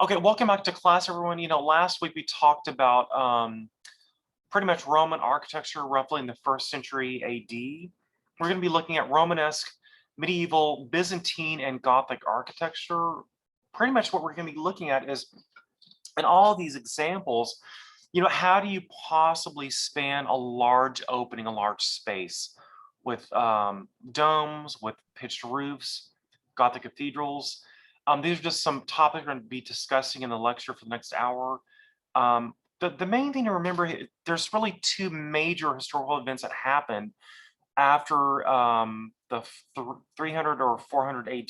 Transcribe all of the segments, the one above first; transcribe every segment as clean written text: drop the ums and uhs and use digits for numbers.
Okay, welcome back to class, everyone. Last week we talked about pretty much Roman architecture roughly in the 1st century AD. We're going to be looking at Romanesque, medieval, Byzantine, and Gothic architecture. Pretty much what we're going to be looking at is, in all these examples, how do you possibly span a large opening, a large space with domes, with pitched roofs, Gothic cathedrals? These are just some topics we're going to be discussing in the lecture for the next hour. The main thing to remember, there's really two major historical events that happened after the 300 or 400 AD.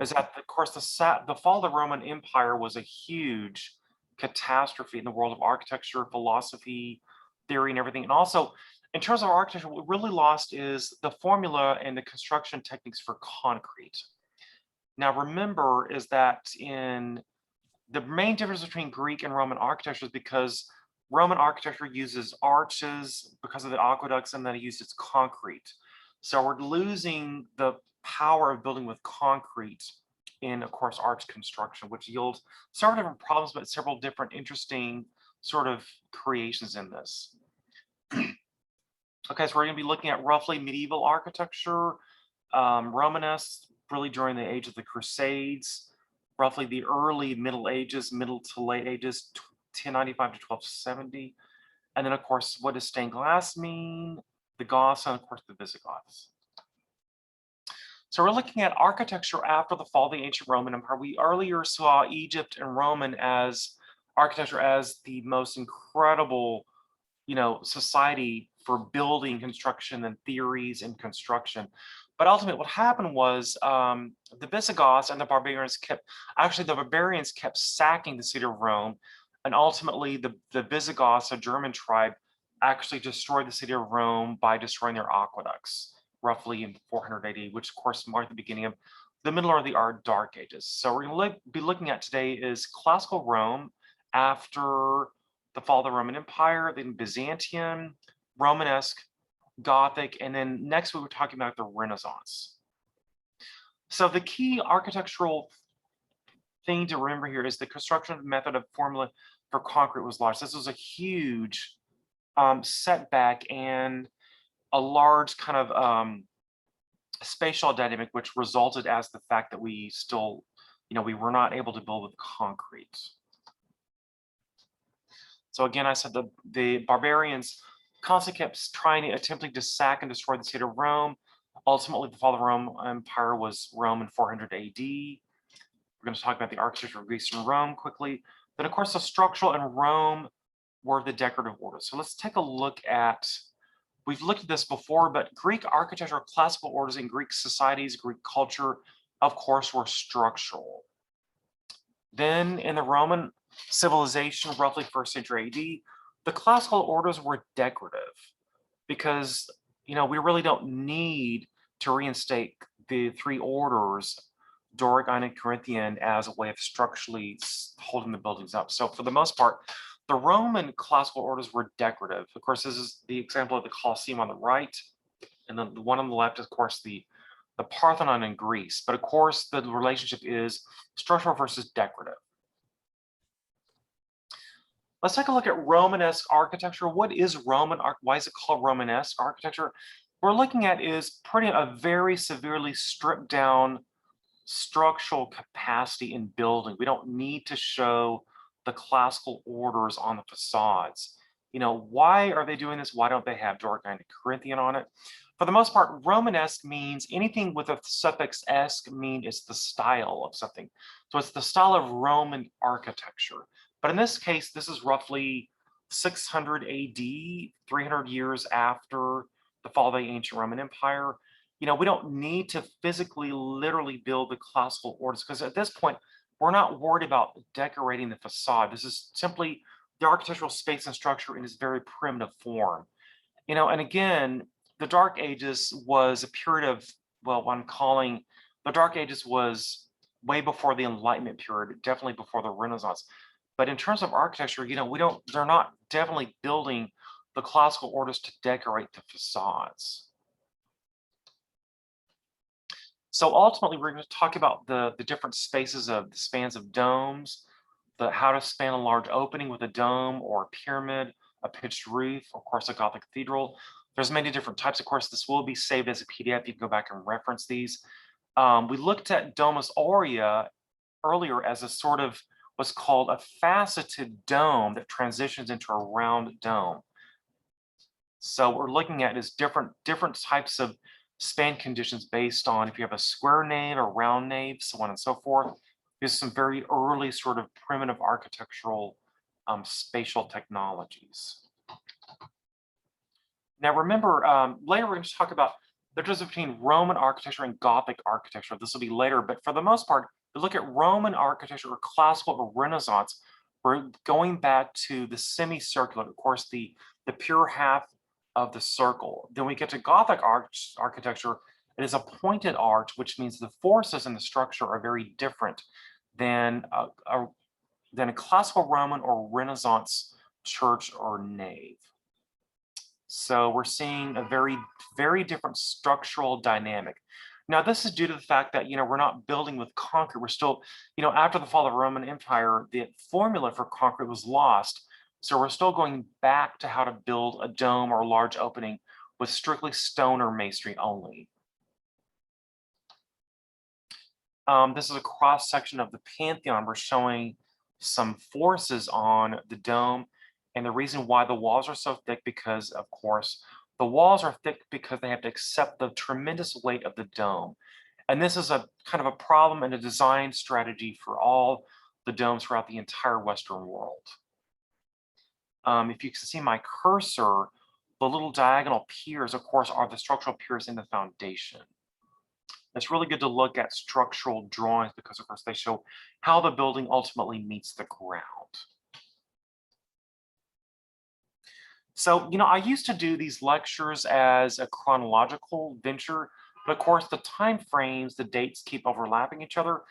Is that, of course, the fall of the Roman Empire was a huge catastrophe in the world of architecture, philosophy, theory, and everything. And also, in terms of architecture, what we really lost is the formula and the construction techniques for concrete. Now, remember is that in the main difference between Greek and Roman architecture is because Roman architecture uses arches because of the aqueducts, and then it uses concrete. So we're losing the power of building with concrete in, of course, arch construction, which yields several different problems, but several different interesting sort of creations in this. Okay, so we're going to be looking at roughly medieval architecture, Romanesque, really during the age of the Crusades, roughly the early Middle Ages, middle to late ages, 1095 to 1270. And then, of course, what does stained glass mean? The Goths, and of course, the Visigoths. So we're looking at architecture after the fall of the ancient Roman Empire. We earlier saw Egypt and Roman as architecture as the most incredible, society for building, construction, and theories in construction. But ultimately, what happened was the Visigoths and the barbarians kept sacking the city of Rome, and ultimately the Visigoths, a German tribe, actually destroyed the city of Rome by destroying their aqueducts, roughly in 400 AD, which of course marked the beginning of the Middle or the Dark Ages. So we're going to be looking at today is classical Rome after the fall of the Roman Empire, then Byzantium, Romanesque, Gothic, and then next we were talking about the Renaissance. So the key architectural thing to remember here is the construction method of formula for concrete was lost. This was a huge setback and a large kind of spatial dynamic, which resulted as the fact that we still, we were not able to build with concrete. So again, I said the barbarians constantly kept attempting to sack and destroy the city of Rome. Ultimately, the fall of the Roman Empire was Rome in 400 AD. We're going to talk about the architecture of Greece and Rome quickly. Then, of course, the structural and Rome were the decorative orders. So let's take a look at, we've looked at this before, but Greek architecture, classical orders in Greek societies, Greek culture, of course, were structural. Then in the Roman civilization, roughly 1st century AD, the classical orders were decorative because, we really don't need to reinstate the 3 orders, Doric, Ionic, Corinthian, as a way of structurally holding the buildings up. So for the most part, the Roman classical orders were decorative. Of course, this is the example of the Colosseum on the right, and then the one on the left is, of course, the Parthenon in Greece. But of course, the relationship is structural versus decorative. Let's take a look at Romanesque architecture. What is why is it called Romanesque architecture? What we're looking at is a very severely stripped down structural capacity in building. We don't need to show the classical orders on the facades. Why are they doing this? Why don't they have Doric and Corinthian on it? For the most part, Romanesque means anything with a suffix esque mean it's the style of something. So it's the style of Roman architecture. But in this case, this is roughly 600 AD, 300 years after the fall of the ancient Roman Empire. We don't need to physically, literally build the classical orders because at this point, we're not worried about decorating the facade. This is simply the architectural space and structure in its very primitive form. And again, the Dark Ages was a period of, well, what I'm calling the Dark Ages was way before the Enlightenment period, definitely before the Renaissance. But in terms of architecture, they're not definitely building the classical orders to decorate the facades. So ultimately, we're going to talk about the different spaces of the spans of domes, how to span a large opening with a dome or a pyramid, a pitched roof, of course, a Gothic cathedral. There's many different types. Of course, this will be saved as a PDF. You can go back and reference these. We looked at Domus Aurea earlier as a sort of what's called a faceted dome that transitions into a round dome. So what we're looking at is different types of span conditions based on if you have a square nave or round nave, so on and so forth. There's some very early sort of primitive architectural spatial technologies. Now remember, later we're going to talk about the difference between Roman architecture and Gothic architecture. This will be later, but for the most part, we look at Roman architecture or classical or Renaissance. We're going back to the semicircular, of course, the pure half of the circle. Then we get to Gothic architecture. It is a pointed arch, which means the forces in the structure are very different than a classical Roman or Renaissance church or nave. So we're seeing a very different structural dynamic. Now, this is due to the fact that, we're not building with concrete. We're still, after the fall of the Roman Empire, the formula for concrete was lost. So we're still going back to how to build a dome or a large opening with strictly stone or masonry only. This is a cross section of the Pantheon. We're showing some forces on the dome. And the reason why the walls are so thick, because of course, the walls are thick because they have to accept the tremendous weight of the dome. And this is a kind of a problem and a design strategy for all the domes throughout the entire Western world. If you can see my cursor, the little diagonal piers, of course, are the structural piers in the foundation. It's really good to look at structural drawings because, of course, they show how the building ultimately meets the ground. So, I used to do these lectures as a chronological venture, but of course the time frames, the dates keep overlapping each other.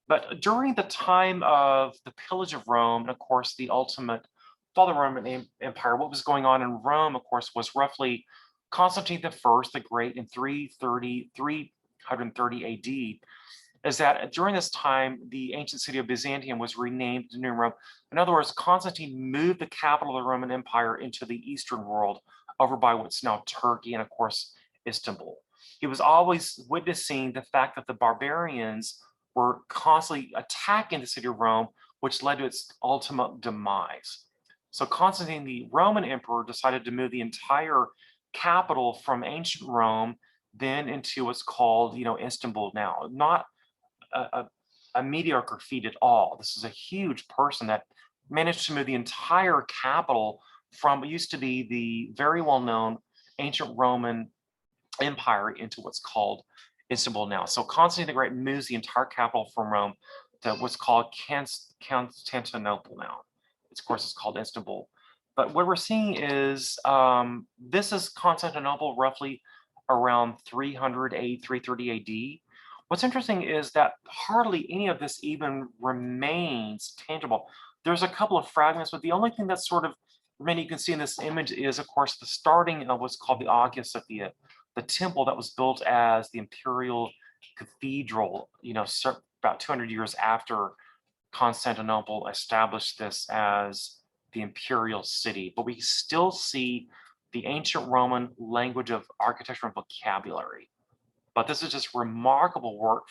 But during the time of the pillage of Rome, and of course the ultimate fall of the Roman Empire, what was going on in Rome, of course, was roughly Constantine I the Great in 330 AD, is that during this time, the ancient city of Byzantium was renamed to New Rome. In other words, Constantine moved the capital of the Roman Empire into the Eastern world, over by what's now Turkey and, of course, Istanbul. He was always witnessing the fact that the barbarians were constantly attacking the city of Rome, which led to its ultimate demise. So Constantine, the Roman emperor, decided to move the entire capital from ancient Rome then into what's called, Istanbul now. Not a mediocre feat at all. This is a huge person that managed to move the entire capital from what used to be the very well-known ancient Roman Empire into what's called Istanbul now. So Constantine the Great moves the entire capital from Rome to what's called Constantinople now. Of course, it's called Istanbul. But what we're seeing is this is Constantinople roughly around 330 AD. What's interesting is that hardly any of this even remains tangible. There's a couple of fragments, but the only thing that's sort of remaining you can see in this image is, of course, the starting of what's called the Hagia Sophia, the temple that was built as the imperial cathedral, about 200 years after Constantinople established this as the imperial city. But we still see the ancient Roman language of architecture and vocabulary. But this is just remarkable work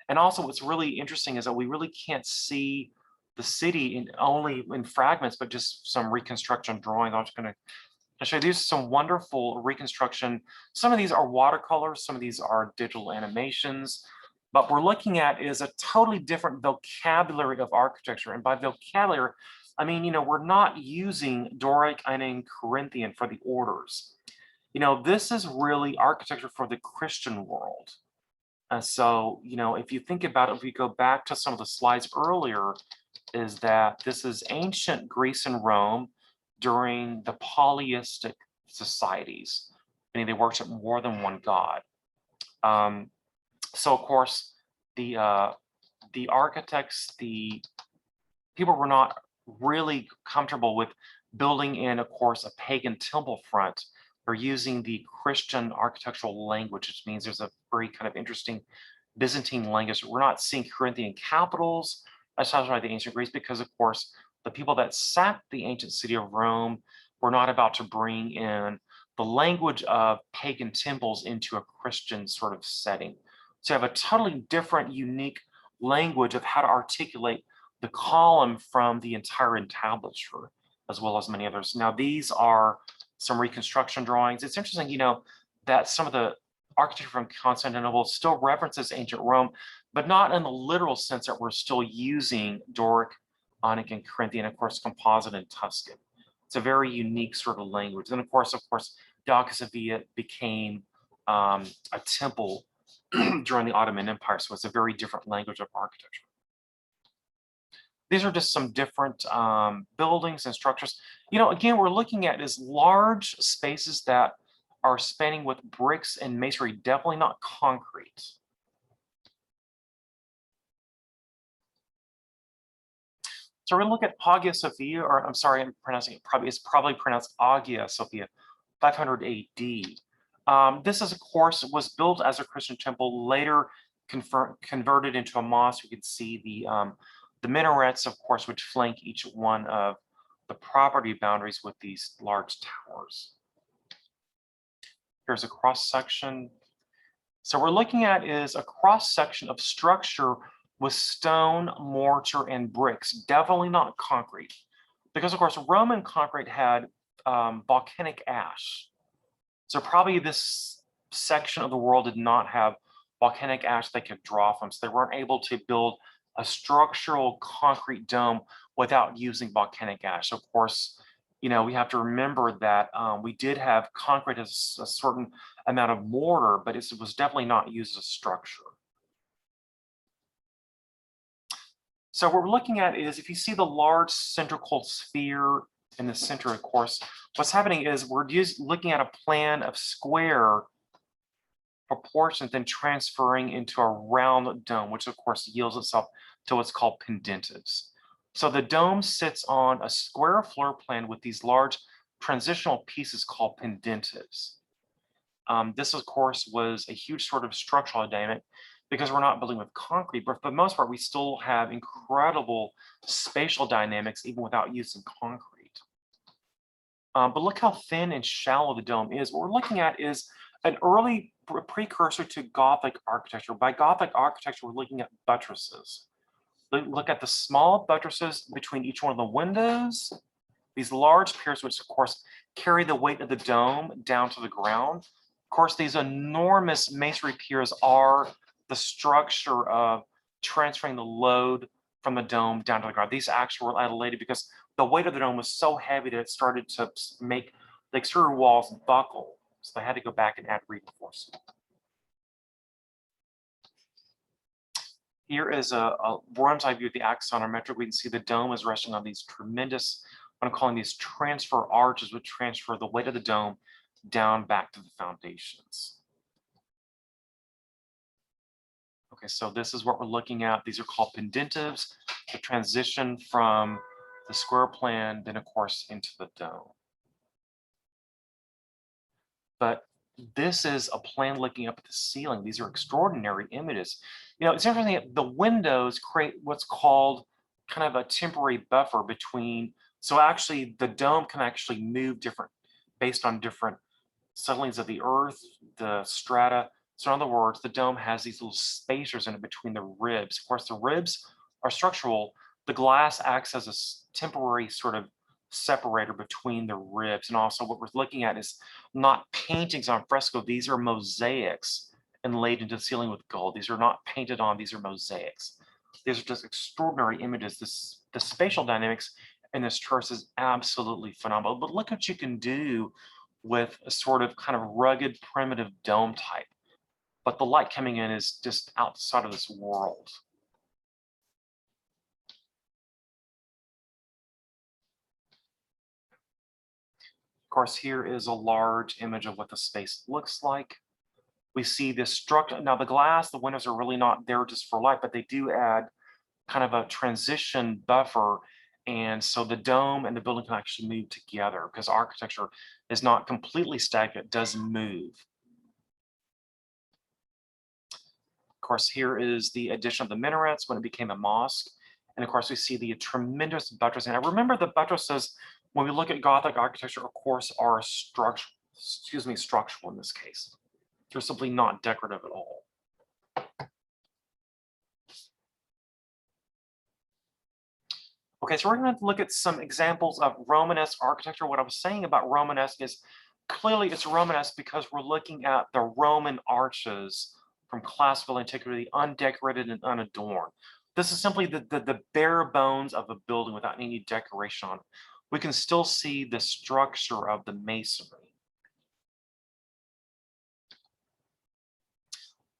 and also what's really interesting is that we really can't see the city only in fragments, but just some reconstruction drawings. I'm just going to show you these are some wonderful reconstruction. Some of these are watercolors, some of these are digital animations. But we're looking at is a totally different vocabulary of architecture. And by vocabulary, I mean, we're not using Doric, Ionian, Corinthian for the orders. This is really architecture for the Christian world. And so, if you think about it, if we go back to some of the slides earlier, is that this is ancient Greece and Rome during the polytheistic societies, meaning they worship more than one god. So, of course, the architects, the people were not really comfortable with building in, of course, a pagan temple front. We're using the Christian architectural language, which means there's a very kind of interesting Byzantine language. We're not seeing Corinthian capitals. That's by the ancient Greece, because of course the people that sacked the ancient city of Rome were not about to bring in the language of pagan temples into a Christian sort of setting. So you have a totally different, unique language of how to articulate the column from the entire entablature, as well as many others. Now, these are some reconstruction drawings. It's interesting, that some of the architecture from Constantinople still references ancient Rome, but not in the literal sense that we're still using Doric, Ionic, and Corinthian, of course, composite and Tuscan. It's a very unique sort of language. And of course, the Hagia Sophia became a temple during the Ottoman Empire, so it's a very different language of architecture. These are just some different buildings and structures. Again, we're looking at is large spaces that are spanning with bricks and masonry, definitely not concrete. So we're going to look at Hagia Sophia, or I'm sorry, I'm pronouncing it it's probably pronounced Hagia Sophia, 500 AD. This is, of course, was built as a Christian temple, later converted into a mosque. You can see the minarets, of course, which flank each one of the property boundaries with these large towers. Here's a cross section. So we're looking at is a cross section of structure with stone, mortar, and bricks, definitely not concrete. Because of course, Roman concrete had volcanic ash. So probably this section of the world did not have volcanic ash they could draw from. So they weren't able to build a structural concrete dome without using volcanic ash. So of course, we have to remember that we did have concrete as a certain amount of mortar, but it was definitely not used as a structure. So what we're looking at is, if you see the large cylindrical sphere in the center, of course, what's happening is we're looking at a plan of square proportions, then transferring into a round dome, which of course yields itself to what's called pendentives. So the dome sits on a square floor plan with these large transitional pieces called pendentives. This, of course, was a huge sort of structural dynamic, because we're not building with concrete, but for the most part, we still have incredible spatial dynamics even without using concrete. But look how thin and shallow the dome is. What we're looking at is an early precursor to Gothic architecture. By Gothic architecture, we're looking at buttresses. Look at the small buttresses between each one of the windows, these large piers, which of course carry the weight of the dome down to the ground. Of course, these enormous masonry piers are the structure of transferring the load from the dome down to the ground. These actually were added later because the weight of the dome was so heavy that it started to make the exterior walls buckle. So they had to go back and add reinforcement. Here is a worm's eye view of the axonometric. We can see the dome is resting on these tremendous, what I'm calling these transfer arches, which transfer the weight of the dome down back to the foundations. Okay, so this is what we're looking at. These are called pendentives, the transition from the square plan, then of course into the dome. But this is a plan looking up at the ceiling. These are extraordinary images. It's interesting that the windows create what's called kind of a temporary buffer between, so actually the dome can actually move different based on different settlings of the earth, the strata. So in other words, the dome has these little spacers in it between the ribs. Of course, the ribs are structural. The glass acts as a temporary sort of separator between the ribs. And also what we're looking at is not paintings on fresco. These are mosaics inlaid into the ceiling with gold. These are not painted on, these are mosaics. These are just extraordinary images. The spatial dynamics in this church is absolutely phenomenal. But look what you can do with a sort of kind of rugged, primitive dome type. But the light coming in is just outside of this world. Of course, here is a large image of what the space looks like. We see this structure. Now the glass, the windows are really not there just for light, but they do add kind of a transition buffer. And so the dome and the building can actually move together because architecture is not completely stagnant, it does move. Of course, here is the addition of the minarets when it became a mosque. And of course, we see the tremendous buttresses. And I remember the buttresses, when we look at Gothic architecture, of course, are structural in this case. They're simply not decorative at all. Okay, so we're going to look at some examples of Romanesque architecture. What I was saying about Romanesque is clearly it's Romanesque because we're looking at the Roman arches from classical antiquity, undecorated and unadorned. This is simply the bare bones of a building without any decoration on it. We can still see the structure of the masonry.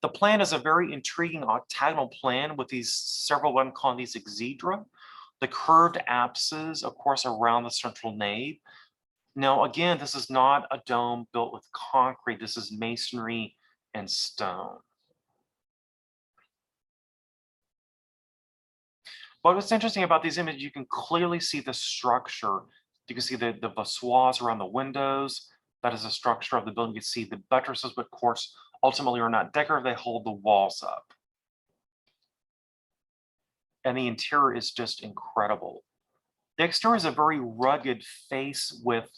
The plan is a very intriguing octagonal plan with these several, what I'm calling these exedra. The curved apses, of course, around the central nave. Now, again, this is not a dome built with concrete. This is masonry and stone. But what's interesting about these images, you can clearly see the structure. You can see the voussoirs around the windows. That is the structure of the building. You can see the buttresses, but of course, ultimately are not decorative. They hold the walls up. And the interior is just incredible. The exterior is a very rugged face with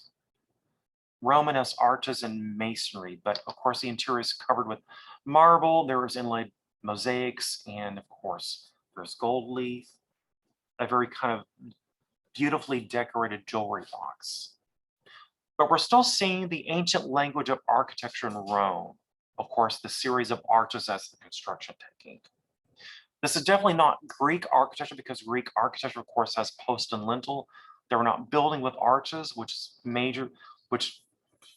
Romanesque arches and masonry, but of course the interior is covered with marble. There is inlaid mosaics, and of course there's gold leaf, a very kind of beautifully decorated jewelry box. But we're still seeing the ancient language of architecture in Rome. Of course, the series of arches as the construction technique. This is definitely not Greek architecture because Greek architecture, of course, has post and lintel. They were not building with arches, which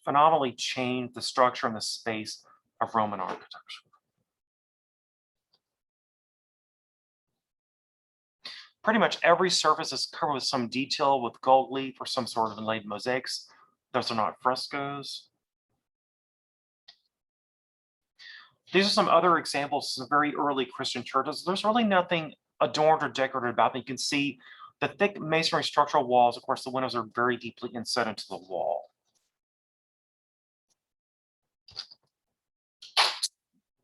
phenomenally changed the structure and the space of Roman architecture. Pretty much every surface is covered with some detail with gold leaf or some sort of inlaid mosaics. Those are not frescoes. These are some other examples of very early Christian churches. There's really nothing adorned or decorated about them. You can see the thick masonry structural walls. Of course, the windows are very deeply inset into the wall.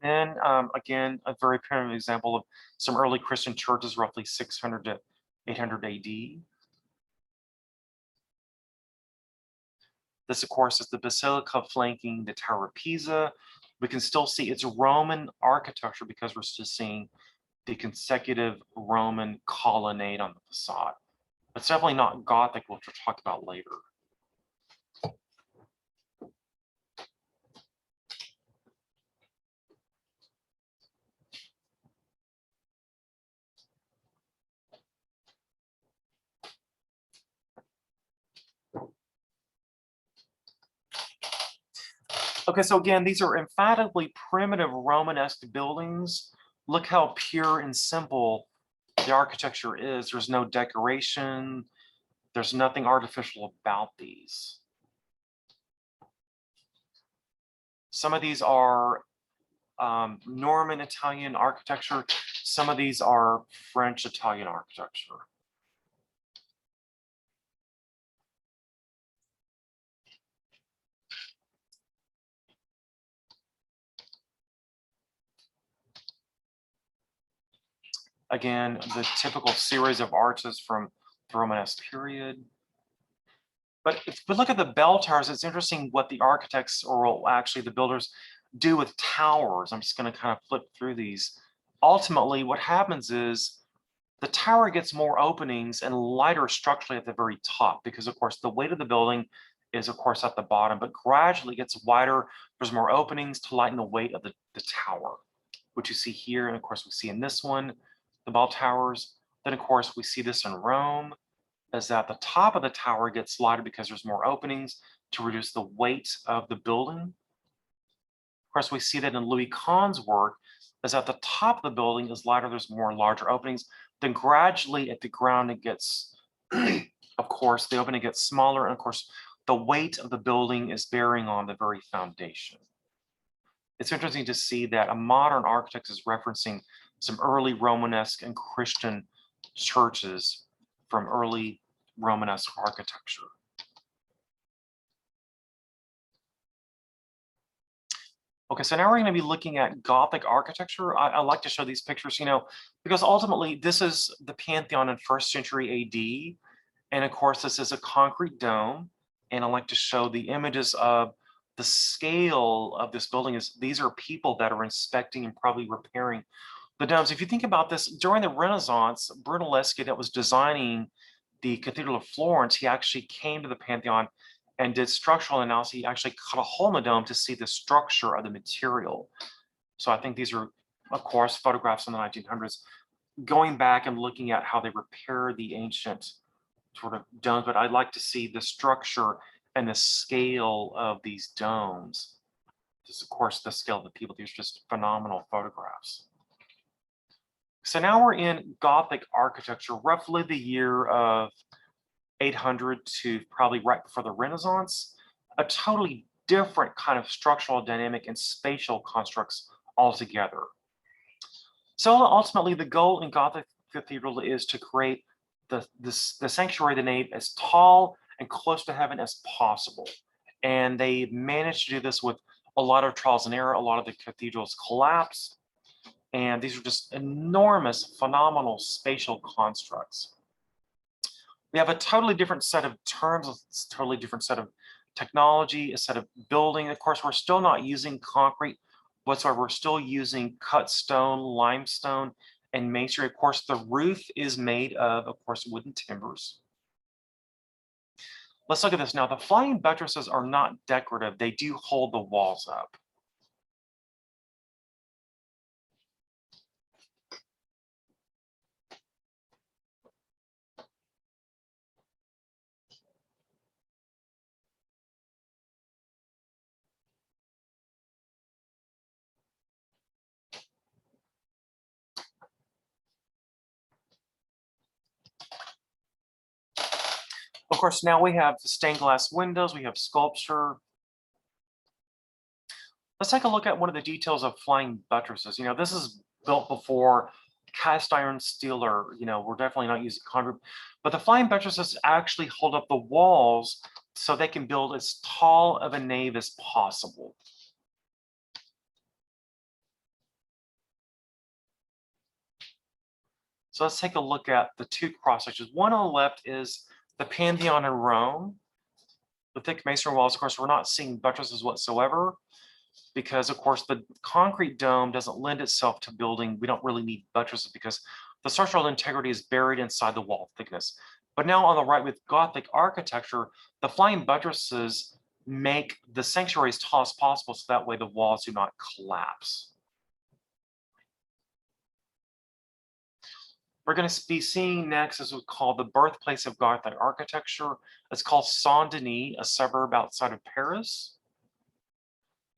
Then again, a very primitive example of some early Christian churches, roughly 600 to 800 AD. This, of course, is the basilica flanking the Tower of Pisa. We can still see it's Roman architecture because we're still seeing the consecutive Roman colonnade on the facade. It's definitely not Gothic, which we'll talk about later. Okay, so again, these are emphatically primitive Romanesque buildings. Look how pure and simple the architecture is. There's no decoration. There's nothing artificial about these. Some of these are Norman Italian architecture. Some of these are French Italian architecture. Again, the typical series of arches from the Romanesque period. But if we look at the bell towers, it's interesting what the architects, or actually the builders, do with towers. I'm just going to kind of flip through these. Ultimately, what happens is the tower gets more openings and lighter structurally at the very top because, of course, the weight of the building is, of course, at the bottom, but gradually gets wider. There's more openings to lighten the weight of the tower, which you see here. And of course, we see in this one, the bell towers. Then, of course, we see this in Rome, is that the top of the tower gets lighter because there's more openings to reduce the weight of the building. Of course, we see that in Louis Kahn's work, is that the top of the building is lighter, there's more larger openings. Then gradually at the ground, it gets, of course, the opening gets smaller. And of course, the weight of the building is bearing on the very foundation. It's interesting to see that a modern architect is referencing some early Romanesque and Christian churches from early Romanesque architecture. Okay, so now we're going to be looking at Gothic architecture. I like to show these pictures, because ultimately this is the Pantheon in first century AD. And of course, this is a concrete dome. And I like to show the images of the scale of this building. These are people that are inspecting and probably repairing the domes. If you think about this, during the Renaissance, Brunelleschi, that was designing the Cathedral of Florence, he actually came to the Pantheon and did structural analysis. He actually cut a hole in the dome to see the structure of the material. So I think these are, of course, photographs in the 1900s, going back and looking at how they repair the ancient sort of domes. But I'd like to see the structure and the scale of these domes. Just, of course, the scale of the people. These are just phenomenal photographs. So now we're in Gothic architecture, roughly the year of 800 to probably right before the Renaissance. A totally different kind of structural dynamic and spatial constructs altogether. So ultimately, the goal in Gothic cathedral is to create the sanctuary, the nave, as tall and close to heaven as possible. And they managed to do this with a lot of trials and error. A lot of the cathedrals collapsed. And these are just enormous, phenomenal spatial constructs. We have a totally different set of terms, a totally different set of technology, a set of building. Of course, we're still not using concrete whatsoever. We're still using cut stone, limestone, and masonry. Of course, the roof is made of course, wooden timbers. Let's look at this now. The flying buttresses are not decorative. They do hold the walls up. Of course, now we have the stained glass windows, we have sculpture. Let's take a look at one of the details of flying buttresses. This is built before cast iron, steel, or, we're definitely not using concrete, but the flying buttresses actually hold up the walls so they can build as tall of a nave as possible. So let's take a look at the two cross sections. One on the left is the Pantheon in Rome. The thick masonry walls, of course, we're not seeing buttresses whatsoever because, of course, the concrete dome doesn't lend itself to building. We don't really need buttresses because the structural integrity is buried inside the wall thickness. But now on the right with Gothic architecture, the flying buttresses make the sanctuary as tall as possible so that way the walls do not collapse. We're going to be seeing next is what's called the birthplace of Gothic architecture. It's called Saint-Denis, a suburb outside of Paris.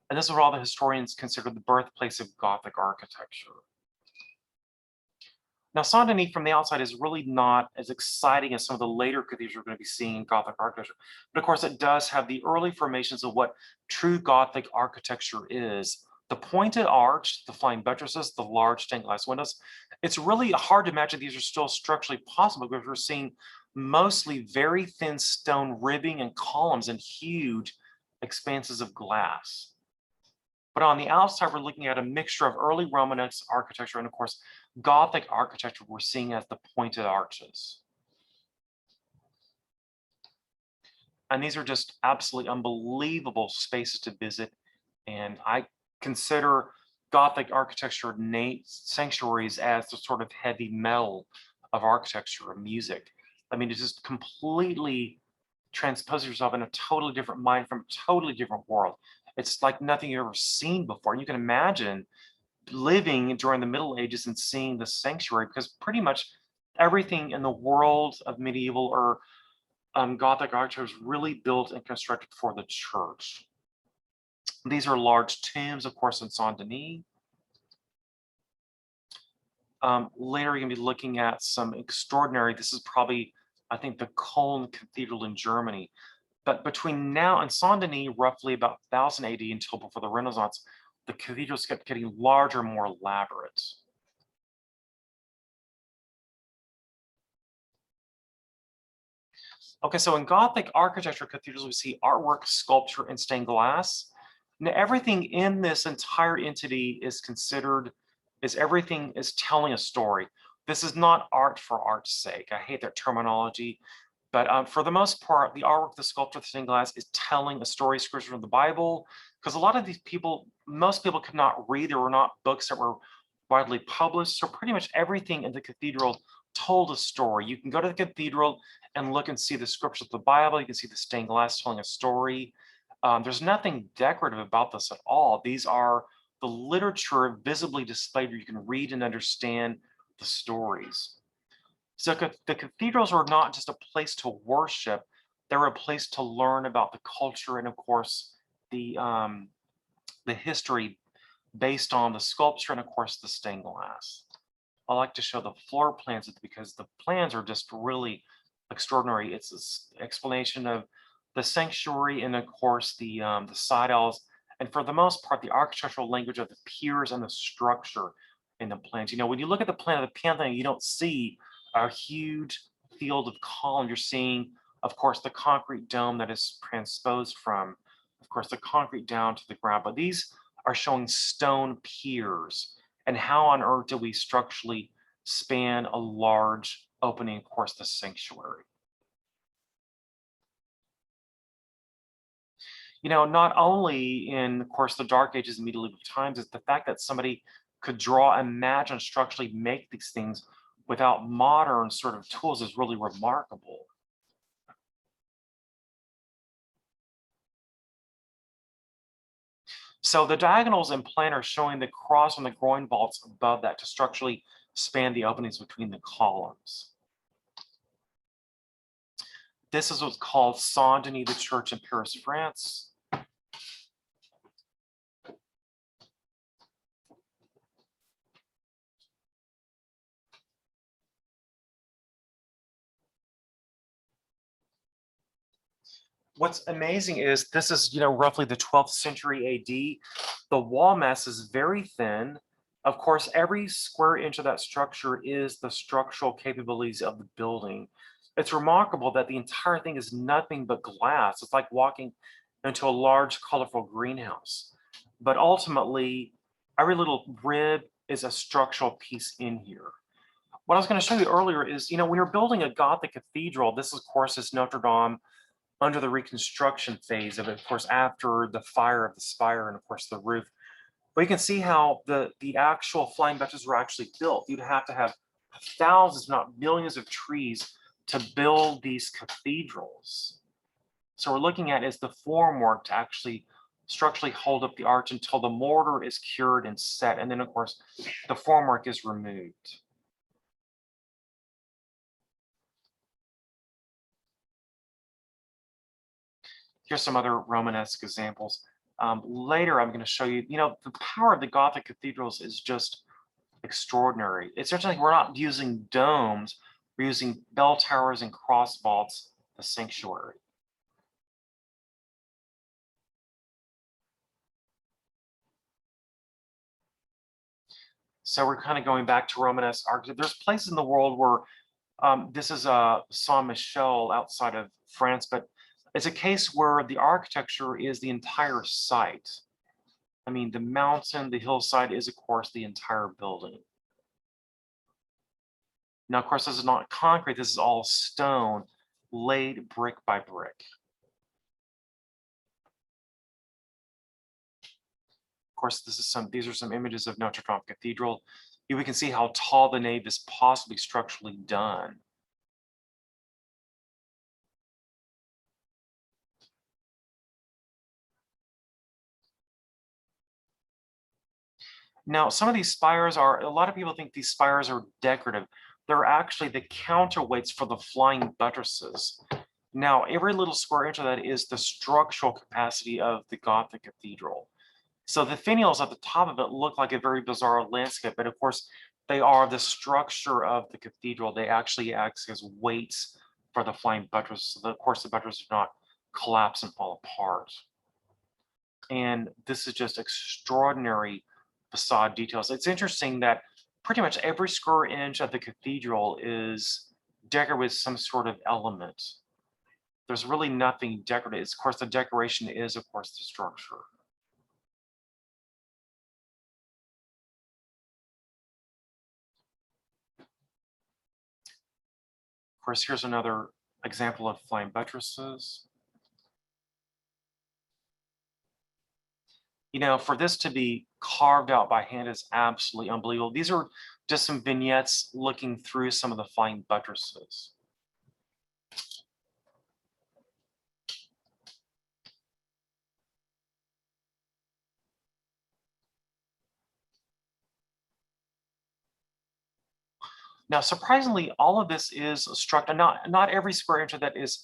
And this is what all the historians consider the birthplace of Gothic architecture. Now, Saint-Denis from the outside is really not as exciting as some of the later cathedrals we're going to be seeing in Gothic architecture. But of course, it does have the early formations of what true Gothic architecture is. The pointed arch, the flying buttresses, the large stained glass windows. It's really hard to imagine these are still structurally possible because we're seeing mostly very thin stone ribbing and columns and huge expanses of glass. But on the outside, we're looking at a mixture of early Romanesque architecture and, of course, Gothic architecture we're seeing as the pointed arches. And these are just absolutely unbelievable spaces to visit. And I consider Gothic architecture sanctuaries as the sort of heavy metal of architecture and music. I mean, it's just completely transposes yourself in a totally different mind from a totally different world. It's like nothing you've ever seen before. You can imagine living during the Middle Ages and seeing the sanctuary because pretty much everything in the world of medieval or Gothic architecture is really built and constructed for the church. These are large tombs, of course, in Saint-Denis. Later, you're going to be looking at some extraordinary, this is probably, I think, the Cologne Cathedral in Germany. But between now and Saint-Denis, roughly about 1000 AD until before the Renaissance, the cathedrals kept getting larger, more elaborate. Okay, so in Gothic architecture cathedrals, we see artwork, sculpture, and stained glass. Now, everything in this entire entity is considered, everything is telling a story. This is not art for art's sake. I hate that terminology, but for the most part, the artwork, the sculpture, the stained glass is telling a story, scripture from the Bible, because a lot of these people, most people could not read. There were not books that were widely published, so pretty much everything in the cathedral told a story. You can go to the cathedral and look and see the scriptures of the Bible. You can see the stained glass telling a story. There's nothing decorative about this at all. These are the literature visibly displayed where you can read and understand the stories. So the cathedrals are not just a place to worship, they're a place to learn about the culture and, of course, the history based on the sculpture and, of course, the stained glass. I like to show the floor plans because the plans are just really extraordinary. It's an explanation of the sanctuary and, of course, the side aisles, and for the most part, the architectural language of the piers and the structure in the plans. You know, when you look at the plan of the Pantheon, you don't see a huge field of columns. You're seeing, of course, the concrete dome that is transposed from, of course, the concrete down to the ground. But these are showing stone piers. And how on earth do we structurally span a large opening, of course, the sanctuary? You know, not only in, of course, the Dark Ages and medieval times, is the fact that somebody could draw, imagine, structurally make these things without modern sort of tools is really remarkable. So the diagonals in plan are showing the cross and the groin vaults above that to structurally span the openings between the columns. This is what's called Saint-Denis, the church in Paris, France. What's amazing is this is, you know, roughly the 12th century AD. The wall mass is very thin. Of course, every square inch of that structure is the structural capabilities of the building. It's remarkable that the entire thing is nothing but glass. It's like walking into a large, colorful greenhouse. But ultimately, every little rib is a structural piece in here. What I was going to show you earlier is, you know, when you're building a Gothic cathedral, this, of course, is Notre Dame under the reconstruction phase of it, of course, after the fire of the spire and, of course, the roof. But you can see how the actual flying buttresses were actually built. You'd have to have thousands, if not millions, of trees to build these cathedrals. So we're looking at is the formwork to actually structurally hold up the arch until the mortar is cured and set. And then, of course, the formwork is removed. Here's some other Romanesque examples. Later, I'm going to show you, you know, the power of the Gothic cathedrals is just extraordinary. It's certainly, we're not using domes, we're using bell towers and cross vaults, the sanctuary. So we're kind of going back to Romanesque architecture. There's places in the world where this is Saint-Michel outside of France, but it's a case where the architecture is the entire site. I mean, the mountain, the hillside is, of course, the entire building. Now, of course, this is not concrete. This is all stone laid brick by brick. Of course, these are some images of Notre Dame Cathedral. Here we can see how tall the nave is possibly structurally done. Now, some of these spires are, a lot of people think these spires are decorative. They're actually the counterweights for the flying buttresses. Now, every little square inch of that is the structural capacity of the Gothic cathedral. So the finials at the top of it look like a very bizarre landscape, but of course, they are the structure of the cathedral. They actually act as weights for the flying buttresses. So of course, the buttresses do not collapse and fall apart. And this is just extraordinary facade details. It's interesting that pretty much every square inch of the cathedral is decorated with some sort of element. There's really nothing decorative. Of course, the decoration is, of course, the structure. course, here's another example of flying buttresses. You know, for this to be carved out by hand is absolutely unbelievable. These are just some vignettes looking through some of the flying buttresses. Now, surprisingly, all of this is structural. Not every square inch of that is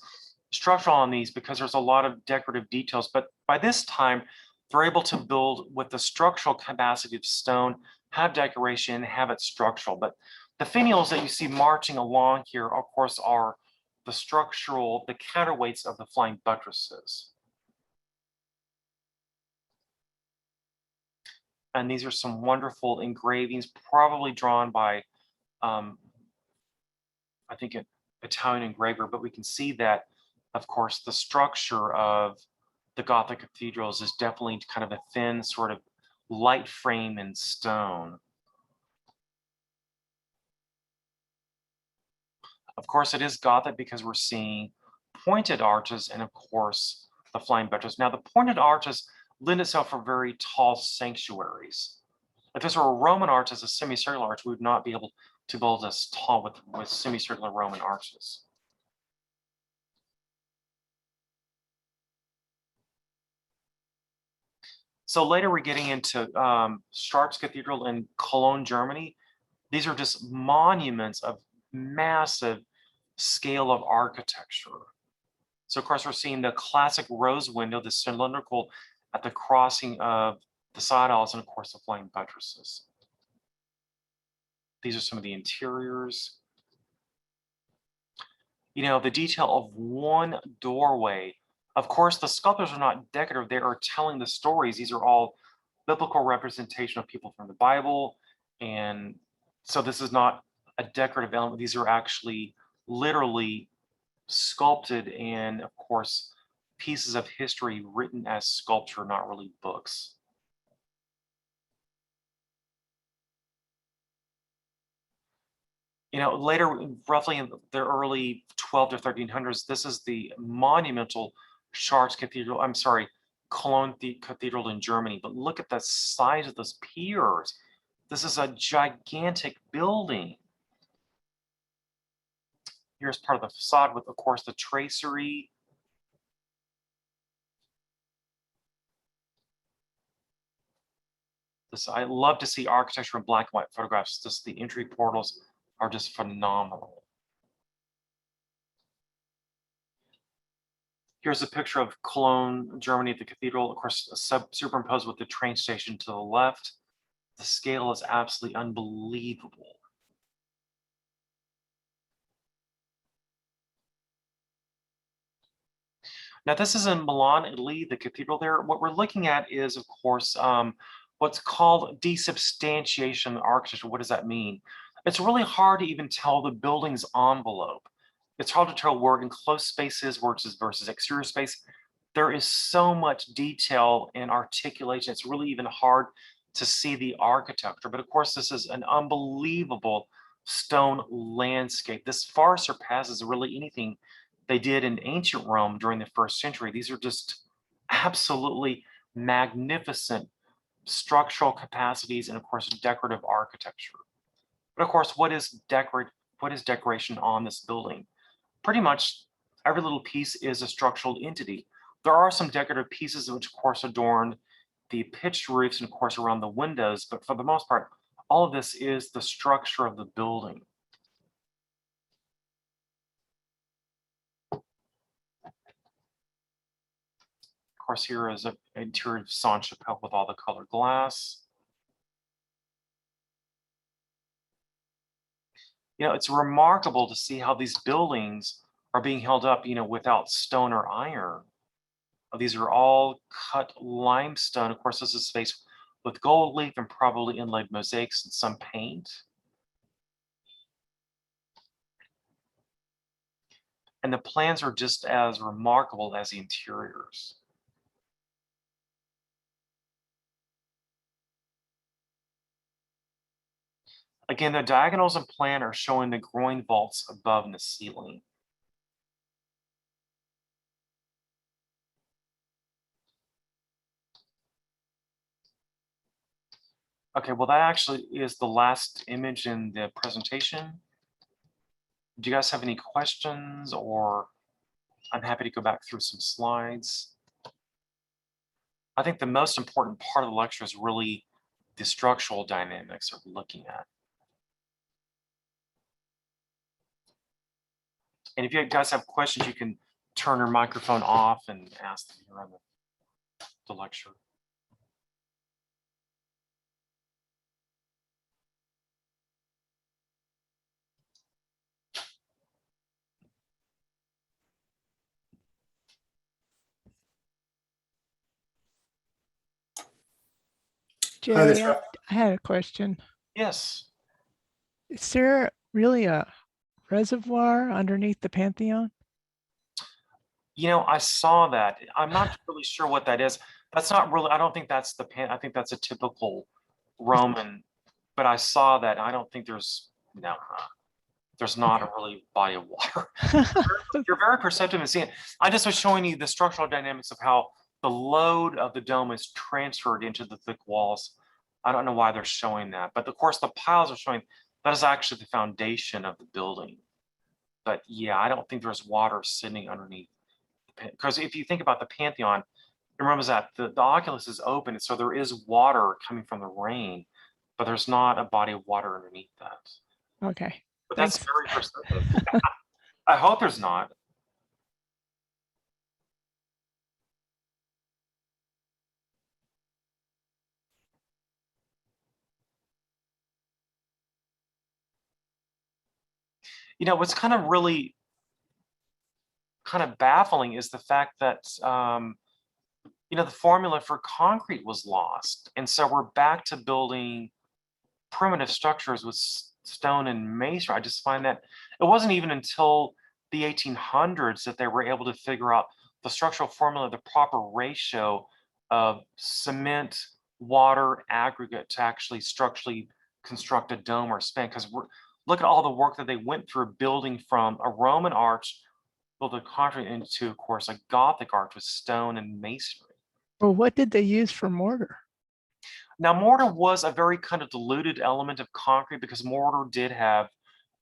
structural on these because there's a lot of decorative details. But by this time, they're able to build with the structural capacity of stone, have decoration, have it structural. But the finials that you see marching along here, of course, are the counterweights of the flying buttresses. And these are some wonderful engravings, probably drawn by I think an Italian engraver, but we can see that, of course, the structure of the Gothic cathedrals is definitely kind of a thin sort of light frame in stone. Of course, it is Gothic because we're seeing pointed arches and, of course, the flying buttresses. Now, the pointed arches lend itself for very tall sanctuaries. If this were a Roman arch as a semicircular arch, we would not be able to build as tall with semicircular Roman arches. So later we're getting into Chartres Cathedral in Cologne, Germany. These are just monuments of massive scale of architecture. So of course we're seeing the classic rose window, the cylindrical at the crossing of the side aisles, and of course the flying buttresses. These are some of the interiors. You know, the detail of one doorway. Of course, the sculptures are not decorative, they are telling the stories. These are all biblical representation of people from the Bible. And so this is not a decorative element. These are actually literally sculpted and, of course, pieces of history written as sculpture, not really books. You know, later, roughly in the early 12 to 1300s, this is the monumental Chartres Cathedral, I'm sorry, Cologne Cathedral in Germany. But look at the size of those piers. This is a gigantic building. Here's part of the facade with, of course, the tracery. I love to see architecture in black and white photographs. The entry portals are just phenomenal. Here's a picture of Cologne, Germany at the cathedral, of course, superimposed with the train station to the left. The scale is absolutely unbelievable. Now, this is in Milan, Italy, the cathedral there. What we're looking at is, of course, what's called desubstantiation architecture. What does that mean? It's really hard to even tell the building's envelope. It's hard to tell where enclosed space is versus exterior space. There is so much detail and articulation. It's really even hard to see the architecture. But of course, this is an unbelievable stone landscape. This far surpasses really anything they did in ancient Rome during the first century. These are just absolutely magnificent structural capacities and, of course, decorative architecture. But of course, what is decoration on this building? Pretty much every little piece is a structural entity. There are some decorative pieces which, of course, adorn the pitched roofs and, of course, around the windows. But for the most part, all of this is the structure of the building. Of course, here is an interior of Sainte-Chapelle with all the colored glass. You know, it's remarkable to see how these buildings are being held up, you know, without stone or iron. These are all cut limestone. Of course, this is faced with gold leaf and probably inlaid mosaics and some paint. And the plans are just as remarkable as the interiors. Again, the diagonals and plan are showing the groin vaults above in the ceiling. Okay, well, that actually is the last image in the presentation. Do you guys have any questions, or I'm happy to go back through some slides. I think the most important part of the lecture is really the structural dynamics that we're looking at. And if you guys have questions, you can turn your microphone off and ask them here on the lecture. Jerry, I had a question. Yes. Is there really a reservoir underneath the Pantheon? You know, I saw that. I'm not really sure what that is. That's not really, I don't think that's the I think that's a typical Roman, but I saw that. I don't think there's, no, there's not a really body of water. You're very perceptive in seeing it. I just was showing you the structural dynamics of how the load of the dome is transferred into the thick walls. I don't know why they're showing that, but of course the piles are showing that is actually the foundation of the building. But yeah, I don't think there's water sitting underneath, because if you think about the Pantheon, remember that the oculus is open, so there is water coming from the rain, but there's not a body of water underneath that. Okay. But Thanks. that's very perceptive. I hope there's not. You know, what's kind of really kind of baffling is the fact that, you know, the formula for concrete was lost. And so we're back to building primitive structures with stone and masonry. I just find that it wasn't even until the 1800s that they were able to figure out the structural formula, the proper ratio of cement, water, aggregate to actually structurally construct a dome or span. Because look at all the work that they went through building from a Roman arch, built a concrete into, of course, a Gothic arch with stone and masonry. Well, what did they use for mortar? Now, mortar was a very kind of diluted element of concrete because mortar did have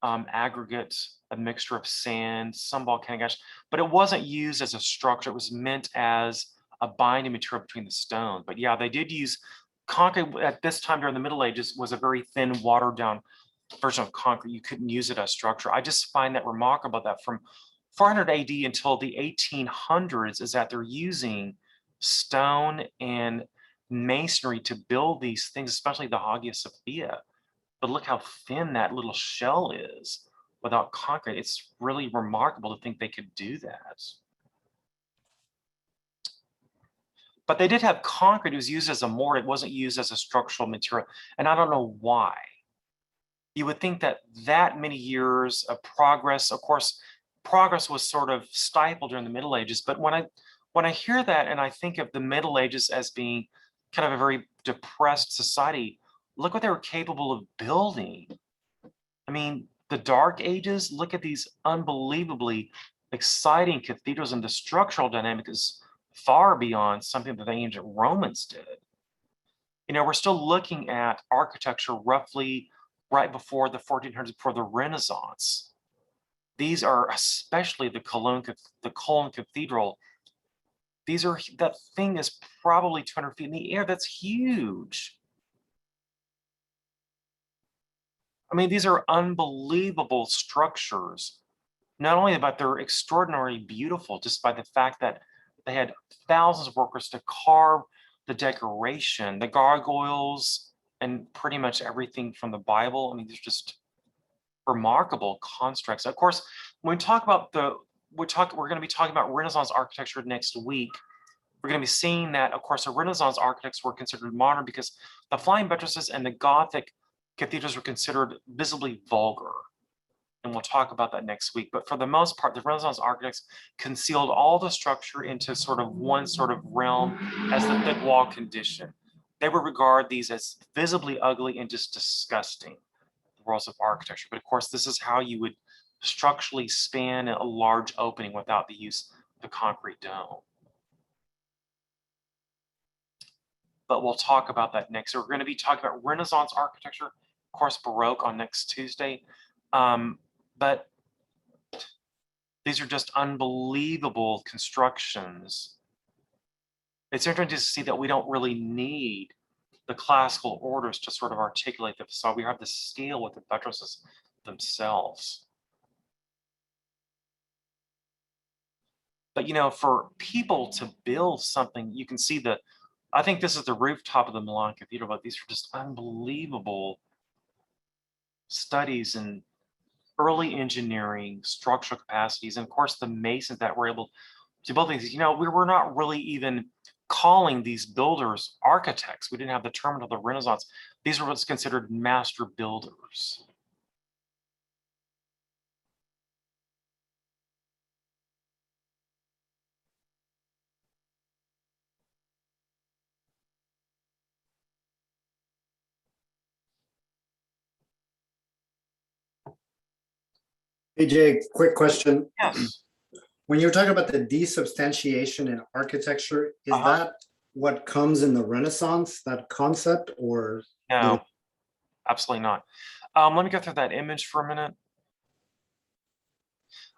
aggregate, a mixture of sand, some volcanic ash, but it wasn't used as a structure. It was meant as a binding material between the stone. But yeah, they did use concrete at this time during the Middle Ages was a very thin, watered down version of concrete. You couldn't use it as structure. I just find that remarkable that from 400 AD until the 1800s is that they're using stone and masonry to build these things, especially the Hagia Sophia. But look how thin that little shell is without concrete. It's really remarkable to think they could do that. But they did have concrete. It was used as a mortar. It wasn't used as a structural material. And I don't know why. You would think that that many years of progress, of course, progress was sort of stifled during the Middle Ages. But when I hear that and I think of the Middle Ages as being kind of a very depressed society, look what they were capable of building. I mean, the Dark Ages, look at these unbelievably exciting cathedrals, and the structural dynamic is far beyond something that the ancient Romans did. You know, we're still looking at architecture roughly right before the 1400s, before the Renaissance. These are especially the Cologne Cathedral. These are, that thing is probably 200 feet in the air. That's huge. I mean, these are unbelievable structures, not only but they're extraordinarily beautiful just by the fact that they had thousands of workers to carve the decoration, the gargoyles, and pretty much everything from the Bible. I mean, these are just remarkable constructs. Of course, when we talk about we're going to be talking about Renaissance architecture next week. We're going to be seeing that, of course, the Renaissance architects were considered modern because the flying buttresses and the Gothic cathedrals were considered visibly vulgar. And we'll talk about that next week. But for the most part, the Renaissance architects concealed all the structure into sort of one sort of realm as the thick wall condition. They would regard these as visibly ugly and just disgusting. worlds of architecture. But of course, this is how you would structurally span a large opening without the use of the concrete dome. But we'll talk about that next. So we're going to be talking about Renaissance architecture, of course, Baroque on next Tuesday. But these are just unbelievable constructions. It's interesting to see that we don't really need the classical orders to sort of articulate the facade. We have the scale with the buttresses themselves. But you know, for people to build something, you can see I think this is the rooftop of the Milan Cathedral, but these are just unbelievable studies in early engineering, structural capacities, and of course the masons that were able to build things. You know, we were not really even calling these builders architects. We didn't have the term until the Renaissance. These were what's considered master builders. Hey Jay, quick question. Yes. When you're talking about the desubstantiation in architecture, is Uh-huh. that what comes in the Renaissance, that concept, or No, absolutely not. Let me go through that image for a minute.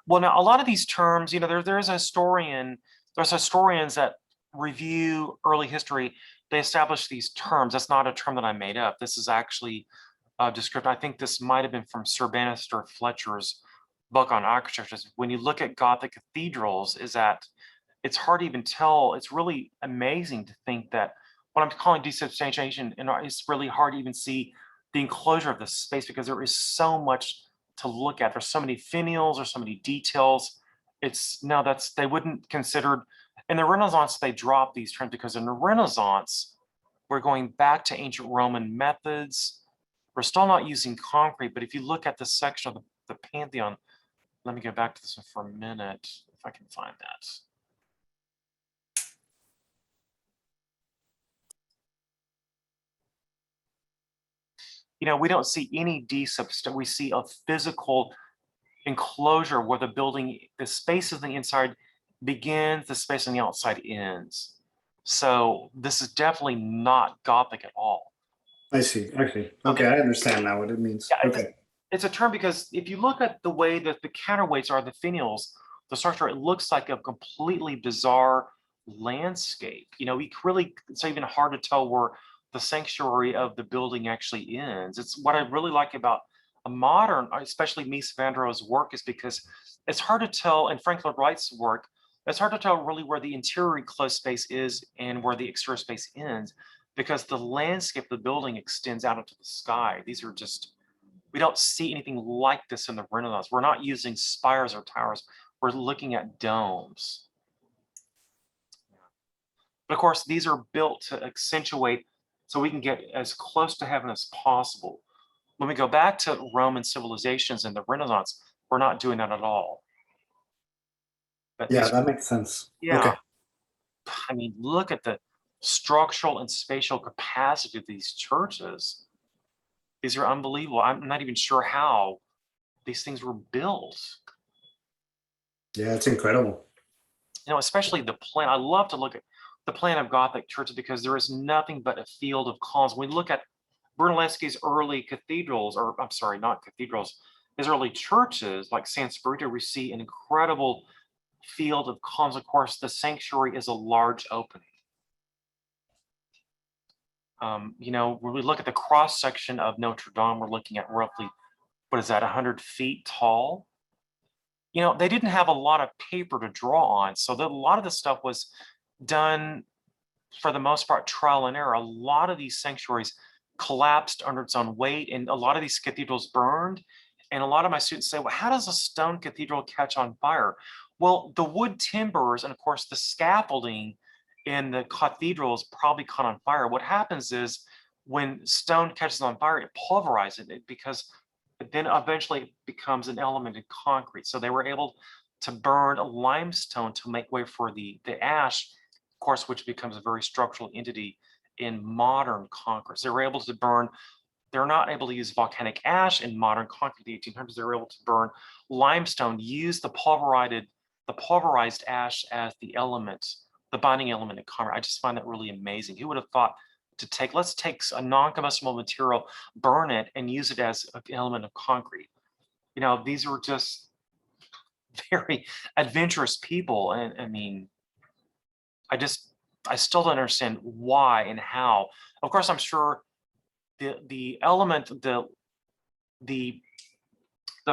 Well, now a lot of these terms, you know, there's historians that review early history. They establish these terms. That's not a term that I made up. This is actually descriptive. I think this might have been from Sir Bannister Fletcher's book on architecture. When you look at Gothic cathedrals, is that it's hard to even tell. It's really amazing to think that what I'm calling desubstantiation, and it's really hard to even see the enclosure of the space because there is so much to look at. There's so many finials, there's so many details. They wouldn't consider in the Renaissance. They dropped these terms because in the Renaissance we're going back to ancient Roman methods. We're still not using concrete, but if you look at the section of the Pantheon, let me go back to this one for a minute, if I can find that. You know, we don't see any desubstantiation. We see a physical enclosure where the space of the inside begins, the space on the outside ends. So this is definitely not Gothic at all. I see. Okay, I understand now what it means. Yeah, Okay. it's a term because if you look at the way that the counterweights are, the finials, the structure, it looks like a completely bizarre landscape. You know, it's even hard to tell where the sanctuary of the building actually ends. It's what I really like about a modern, especially Mies van der Rohe's work, is because it's hard to tell, and Frank Lloyd Wright's work, it's hard to tell really where the interior enclosed space is and where the exterior space ends, because the landscape of the building extends out into the sky. We don't see anything like this in the Renaissance. We're not using spires or towers. We're looking at domes. But of course, these are built to accentuate so we can get as close to heaven as possible. When we go back to Roman civilizations in the Renaissance, we're not doing that at all. But Yeah, that makes sense. yeah, Okay. I mean, look at the structural and spatial capacity of these churches. These are unbelievable. I'm not even sure how these things were built. Yeah, it's incredible. You know, especially the plan. I love to look at the plan of Gothic churches because there is nothing but a field of columns. When we look at Brunelleschi's early cathedrals, or I'm sorry, not cathedrals, his early churches like San Spirito, we see an incredible field of columns. Of course, the sanctuary is a large opening. You know, when we look at the cross section of Notre Dame, we're looking at roughly, what is that, 100 feet tall? You know, they didn't have a lot of paper to draw on. So a lot of the stuff was done, for the most part, trial and error. A lot of these sanctuaries collapsed under its own weight, and a lot of these cathedrals burned. And a lot of my students say, well, how does a stone cathedral catch on fire? Well, the wood timbers and of course the scaffolding in the cathedrals probably caught on fire. What happens is when stone catches on fire, it pulverizes it because then eventually it becomes an element in concrete. So they were able to burn limestone to make way for the ash, of course, which becomes a very structural entity in modern concrete. So they were able to burn They're not able to use volcanic ash in modern concrete. In the 1800s, they were able to burn limestone, use the pulverized ash as the element, the binding element in concrete. I just find that really amazing. Who would have thought to let's take a non-combustible material, burn it, and use it as an element of concrete? You know, these were just very adventurous people. And I mean, I still don't understand why and how. Of course, I'm sure the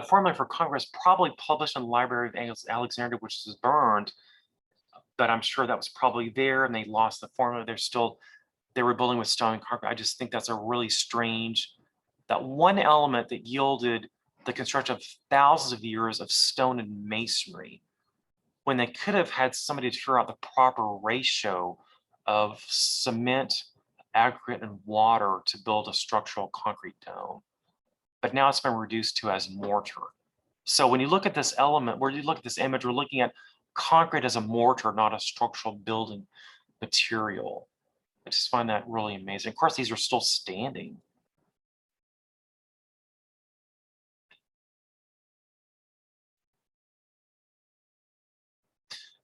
formula for concrete is probably published in the Library of Alexandria, which was burned, but I'm sure that was probably there and they lost the formula. They were building with stone and concrete. I just think that's a really strange, that one element that yielded the construction of thousands of years of stone and masonry, when they could have had somebody to figure out the proper ratio of cement, aggregate, and water to build a structural concrete dome. But now it's been reduced to as mortar. So when you look at this element, where you look at this image, we're looking at concrete as a mortar, not a structural building material. I just find that really amazing. Of course, these are still standing.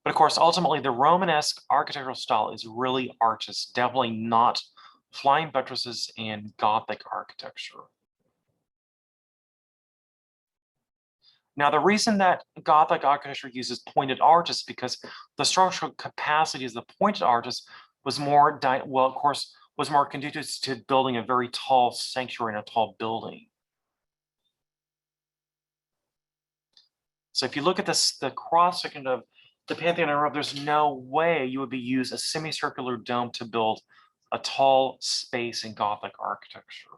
But of course, ultimately, the Romanesque architectural style is really arches, definitely not flying buttresses and Gothic architecture. Now, the reason that Gothic architecture uses pointed arches is because the structural capacities of the pointed arches was more, was more conducive to building a very tall sanctuary and a tall building. So if you look at this, the cross section of the Pantheon in Rome, there's no way you would use a semicircular dome to build a tall space in Gothic architecture.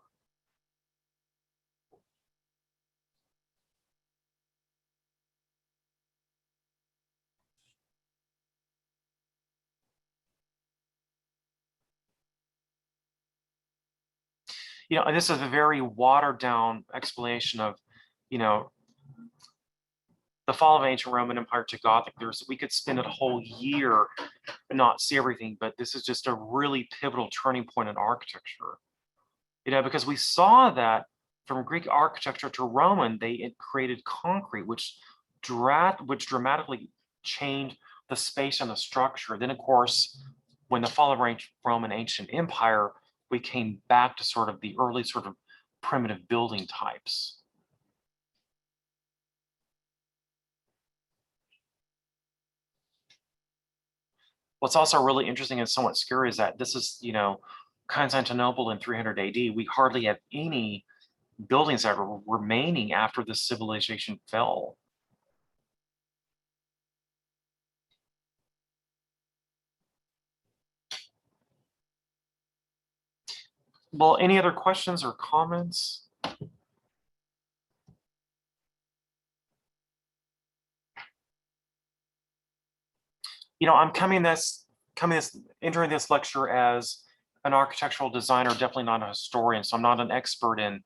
You know, and this is a very watered down explanation of, you know, the fall of ancient Roman Empire to Gothic. We could spend a whole year and not see everything, but this is just a really pivotal turning point in architecture. You know, because we saw that from Greek architecture to Roman, they created concrete, which dramatically changed the space and the structure. Then, of course, when the fall of Roman ancient empire, we came back to sort of the early sort of primitive building types. What's also really interesting and somewhat scary is that this is, you know, Constantinople in 300 AD. We hardly have any buildings that are remaining after the civilization fell. Well, any other questions or comments? You know, I'm entering this lecture as an architectural designer, definitely not a historian, so I'm not an expert in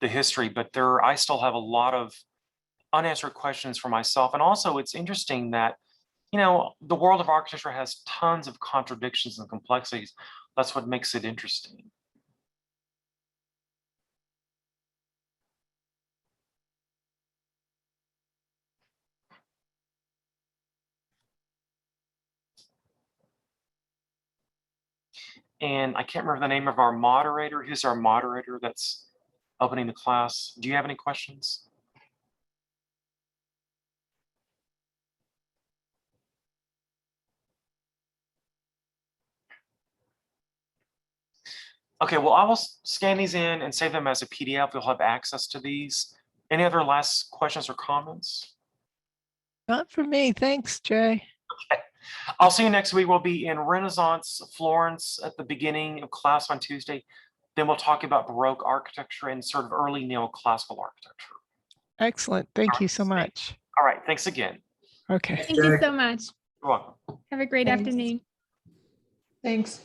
the history, but I still have a lot of unanswered questions for myself. And also it's interesting that, you know, the world of architecture has tons of contradictions and complexities. That's what makes it interesting. And I can't remember the name of our moderator. Who's our moderator that's opening the class? Do you have any questions? Okay, well, I will scan these in and save them as a PDF. You'll have access to these. Any other last questions or comments? Not for me. Thanks, Jay. Okay. I'll see you next week. We'll be in Renaissance Florence at the beginning of class on Tuesday. Then we'll talk about Baroque architecture and sort of early neoclassical architecture. Excellent. Thank you so much. All right. Thanks again. Okay. Thank you so much. You're welcome. Have a great afternoon. Thanks.